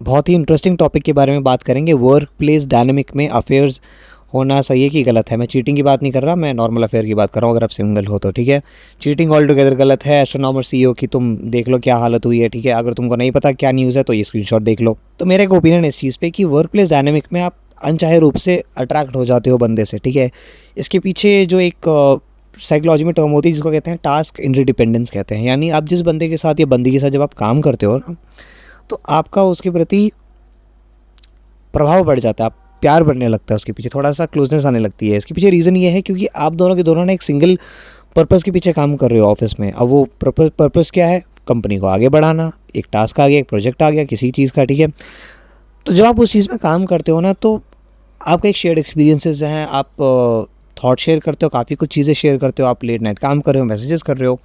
बहुत ही interesting topic के बारे में बात करेंगे। वर्क प्लेस डायनामिक में अफेयर्स होना सही है कि गलत है। मैं चीटिंग की बात नहीं कर रहा, मैं नॉर्मल अफेयर की बात कर रहा हूँ। अगर आप सिंगल हो तो ठीक है, चीटिंग ऑल टुगेदर गलत है। एस्ट्रोनॉमर सीईओ की तुम देख लो क्या हालत हुई है, ठीक है। अगर तुमको नहीं पता क्या न्यूज़ है तो ये स्क्रीनशॉट देख लो। तो मेरा एक ओपिनियन है इस चीज़ पे कि वर्क प्लेस डायनामिक में आप अनचाहे रूप से अट्रैक्ट हो जाते हो बंदे से, ठीक है। इसके पीछे जो एक साइकोलॉजी में टर्म होती है जिसको कहते हैं टास्क इंडिपेंडेंस कहते हैं। यानी आप जिस बंदे के साथ या बंदी के साथ जब आप काम करते हो ना, तो आपका उसके प्रति प्रभाव बढ़ जाता है, आप प्यार बढ़ने लगता है उसके पीछे, थोड़ा सा क्लोजनेस आने लगती है। इसके पीछे रीज़न ये है क्योंकि आप दोनों के दोनों ने एक सिंगल पर्पज़ के पीछे काम कर रहे हो ऑफिस में। अब वो पर्पज़ क्या है? कंपनी को आगे बढ़ाना। एक टास्क आ गया, एक प्रोजेक्ट आ गया किसी चीज़ का, ठीक है। तो जब आप उस चीज़ में काम करते हो ना, तो आपका एक शेयर्ड एक्सपीरियंसेस हैं, आप थॉट शेयर करते हो, काफ़ी कुछ चीज़ें शेयर करते हो, आप लेट नाइट काम कर रहे हो, मैसेजेस कर रहे हो।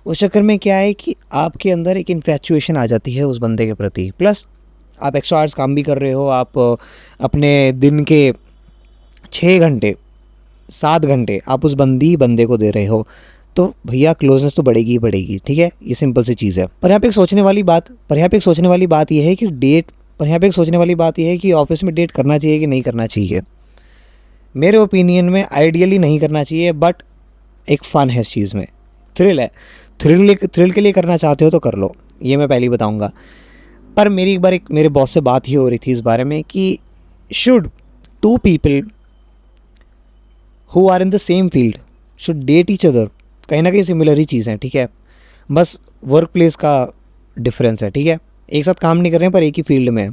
उस चक्कर में क्या है कि आपके अंदर एक इन्फैचुएशन आ जाती है उस बंदे के प्रति। प्लस आप एक्स्ट्रा आवर्स काम भी कर रहे हो, आप अपने दिन के 6 घंटे 7 घंटे आप उस बंदे को दे रहे हो, तो भैया क्लोजनेस तो बढ़ेगी ही बढ़ेगी, ठीक है। ये सिंपल सी चीज़ है। पर यहाँ पे एक सोचने वाली बात यह है कि ऑफिस में डेट करना चाहिए कि नहीं करना चाहिए। मेरे ओपिनियन में आइडियली नहीं करना चाहिए, बट एक फ़न है इस चीज़ में, थ्रिल है। थ्रिल के लिए करना चाहते हो तो कर लो, ये मैं पहले ही बताऊँगा। पर मेरी एक बार मेरे बॉस से बात ही हो रही थी इस बारे में कि should 2 people who are in the same field should date each other. कहीं ना कहीं सिमिलर ही चीज़ है, ठीक है। बस वर्क प्लेस का डिफरेंस है, ठीक है। एक साथ काम नहीं कर रहे हैं पर एक ही फील्ड में है।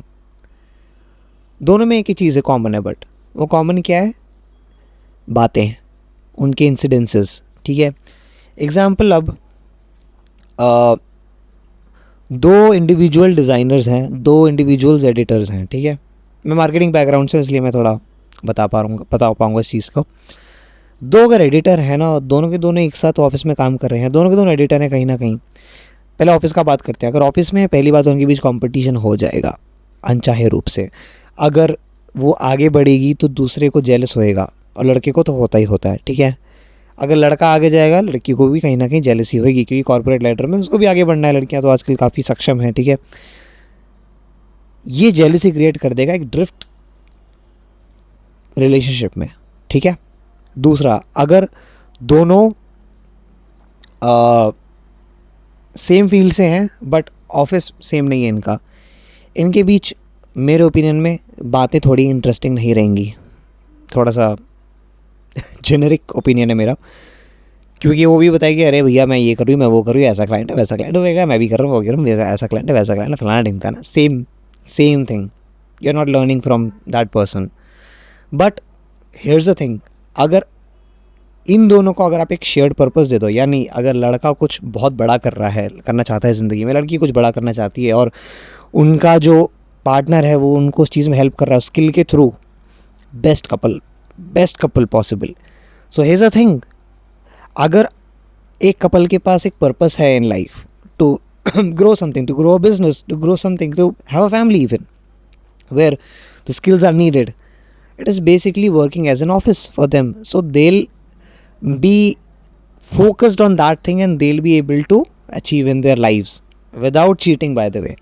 दोनों में एक ही चीज़ है कॉमन है, बट वो कॉमन क्या है? बातें, उनके इंसिडेंसेस, ठीक है। एग्जाम्पल, अब दो इंडिविजुअल डिज़ाइनर्स हैं, दो इंडिविजुअल्स एडिटर्स हैं, ठीक है। मैं मार्केटिंग बैकग्राउंड से इसलिए मैं थोड़ा बता पाऊँगा इस चीज़ को। दो अगर एडिटर हैं ना, दोनों के दोनों एक साथ ऑफिस में काम कर रहे हैं, दोनों के दोनों एडिटर हैं कहीं ना कहीं। पहले ऑफिस का बात करते हैं। अगर ऑफिस में है, पहली बात उनके बीच कंपटीशन हो जाएगा अनचाहे रूप से। अगर वो आगे बढ़ेगी तो दूसरे को जेलस होएगा, और लड़के को तो होता ही होता है, ठीक है। अगर लड़का आगे जाएगा, लड़की को भी कहीं ना कहीं जेलसी होगी, क्योंकि कॉर्पोरेट लेटर में उसको भी आगे बढ़ना है। लड़कियां तो आजकल काफ़ी सक्षम हैं, ठीक है। ये जेलसी क्रिएट कर देगा एक ड्रिफ्ट रिलेशनशिप में, ठीक है। दूसरा, अगर दोनों सेम फील्ड से हैं बट ऑफिस सेम नहीं है इनका, इनके बीच मेरे ओपिनियन में बातें थोड़ी इंटरेस्टिंग नहीं रहेंगी। थोड़ा सा जेनरिक ओपिनियन है मेरा, क्योंकि वो भी बताएगी अरे भैया मैं ये करूँ, मैं वो करूँ, ऐसा क्लाइंट है वैसा क्लाइंट होगा, मैं भी कर रहा हूँ वो कर रहा हूँ, ऐसा क्लाइंट है वैसा क्लाइंट है, फलाना ढिमका ना, same thing. You are not learning from that person. But here's the thing, अगर इन दोनों को अगर आप एक शेयर्ड पर्पस दे दो, यानी अगर लड़का कुछ बहुत बड़ा कर रहा है, करना चाहता है ज़िंदगी में, लड़की कुछ बड़ा करना चाहती है, और उनका जो पार्टनर है वो उनको उस चीज़ में हेल्प कर रहा है स्किल के through, best couple possible. So here's the thing, अगर एक कपल के पास एक पर्पस है in life, to grow something, to grow a business, to grow something, to have a family even, where the skills are needed, it is basically working as an office for them. So they'll be focused on that thing and they'll be able to achieve in their lives without cheating, by the way.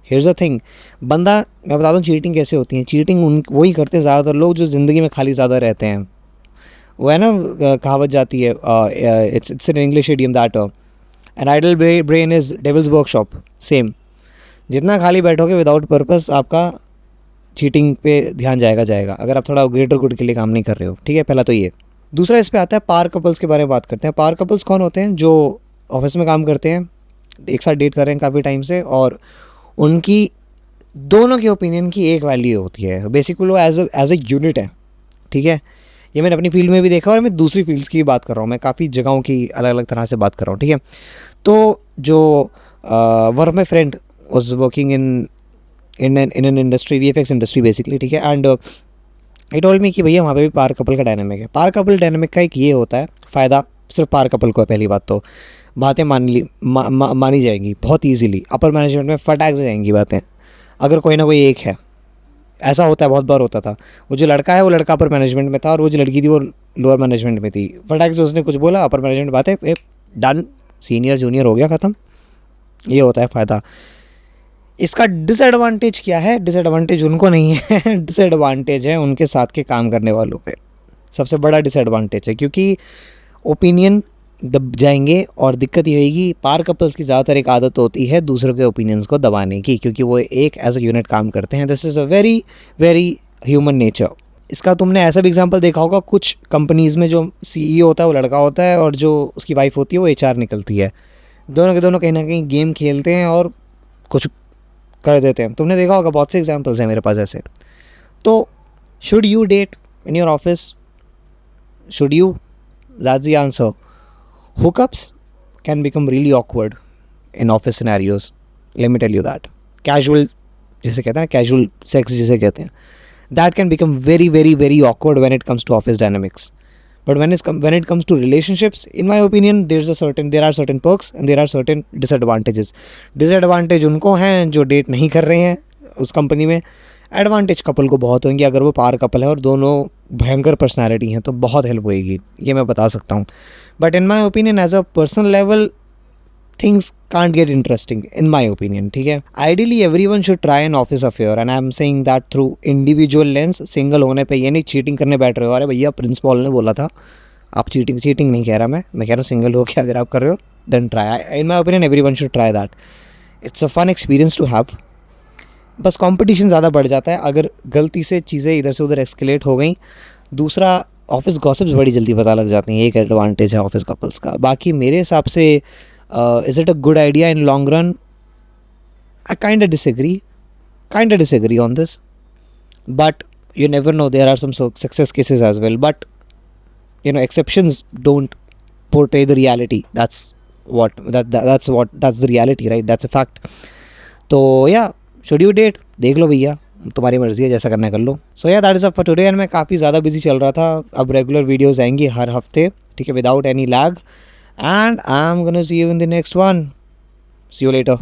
Here's the thing, बंदा, मैं बता दूँ cheating कैसे होती है। Cheating वही करते हैं ज़्यादातर लोग जो ज़िंदगी में खाली ज़्यादा रहते हैं। वो है ना, कहावत जाती है, it's an English idiom that an idle brain is devil's workshop. Same, जितना खाली बैठोगे विदाउट पर्पस, आपका चीटिंग पे ध्यान जाएगा अगर आप थोड़ा ग्रेटर गुड के लिए काम नहीं कर रहे हो, ठीक है। पहला तो ये। दूसरा, इस पे आता है पार कपल्स के बारे में बात करते हैं। पार कपल्स कौन होते हैं? जो ऑफिस में काम करते हैं, एक साथ डेट कर रहे हैं काफ़ी टाइम से, और उनकी दोनों के ओपिनियन की एक वैल्यू होती है। बेसिकली वो एज अ यूनिट है, ठीक है। ये मैंने अपनी फील्ड में भी देखा और मैं दूसरी फील्ड्स की बात कर रहा हूँ, मैं काफ़ी जगहों की अलग अलग तरह से बात कर रहा हूँ, ठीक है। तो जो one of my friend was working in an industry, VFX industry basically, ठीक है। एंड आई टोल्ड मी कि भैया वहाँ पे भी पार कपल का डायनामिक है। पार कपल डायनामिक का एक ये होता है फ़ायदा, सिर्फ पार कपल को है। पहली बात तो बातें मानी जाएंगी बहुत ईजीली, अपर मैनेजमेंट में फटाक से जाएंगी बातें, अगर कोई ना कोई एक है। ऐसा होता है, बहुत बार होता था। वो जो लड़का है वो लड़का अपर मैनेजमेंट में था, और वो जो लड़की थी वो लोअर मैनेजमेंट में थी। फटाक से उसने कुछ बोला, अपर मैनेजमेंट बातें डन, सीनियर जूनियर हो गया, ख़त्म। ये होता है फ़ायदा। इसका डिसएडवांटेज क्या है? डिसएडवांटेज उनको नहीं है डिसएडवांटेज है उनके साथ के काम करने वालों पे, सबसे बड़ा डिसएडवांटेज है, क्योंकि ओपिनियन दब जाएंगे और दिक्कत ये होगी। पार कपल्स की ज़्यादातर एक आदत होती है दूसरों के ओपिनियंस को दबाने की, क्योंकि वो एक एज अ यूनिट काम करते हैं। This is a very very human nature. इसका तुमने ऐसा भी एग्जांपल देखा होगा, कुछ कंपनीज़ में जो सीईओ होता है वो लड़का होता है और जो उसकी वाइफ होती है वो एचआर निकलती है। दोनों के दोनों कहीं ना कहीं गेम खेलते हैं और कुछ कर देते हैं। तुमने देखा होगा, बहुत से एग्जांपल्स हैं मेरे पास ऐसे। तो should you date in your office? Should you? That's the answer. Hookups can become really awkward in office scenarios. Let me tell you that. Casual, जिसे कहते हैं ना, casual sex जिसे कहते हैं, that can become very very very awkward when it comes to office dynamics. But when it comes to relationships, in my opinion, there are certain perks and there are certain disadvantages. Disadvantage उनको हैं जो date नहीं कर रहे हैं उस company में। Advantage couple को बहुत होंगे, अगर वो पार कपल है और दोनों भयंकर पर्सनालिटी हैं तो बहुत हेल्प होएगी, ये मैं बता सकता हूँ। But in my opinion as a personal level things can't get interesting in my opinion, ठीक है। Ideally every one should try an office affair and I am saying that through individual lens. Single होने पे ये नहीं cheating करने बैठ रहे हो, अरे भैया प्रिंसिपल ने बोला था। आप चीटिंग नहीं कह रहा मैं कह रहा हूँ सिंगल हो के अगर आप कर रहे हो then try. In my opinion every one should try that. It's a fun experience to have. बस कंपटीशन ज़्यादा बढ़ जाता है अगर गलती से चीज़ें इधर से उधर एक्सकेलेट हो गई। दूसरा, ऑफिस गॉसिप्स बड़ी जल्दी पता लग जाती हैं, एक एडवांटेज है ऑफिस कपल्स का। बाकी मेरे हिसाब से is it a good idea in long run? I kind of disagree on this, but you never know, there are some success cases as well, but exceptions don't portray the reality. That's the reality, right? That's a fact. तो yeah, should you date? देख लो भैया, तुम्हारी मर्जी है, जैसा करना है कर लो। सो या that is up for today. And मैं काफ़ी ज़्यादा बिजी चल रहा था, अब रेगुलर वीडियोज़ आएंगी हर हफ्ते, ठीक है, without any lag. And I am gonna see you in the next one. See you letter.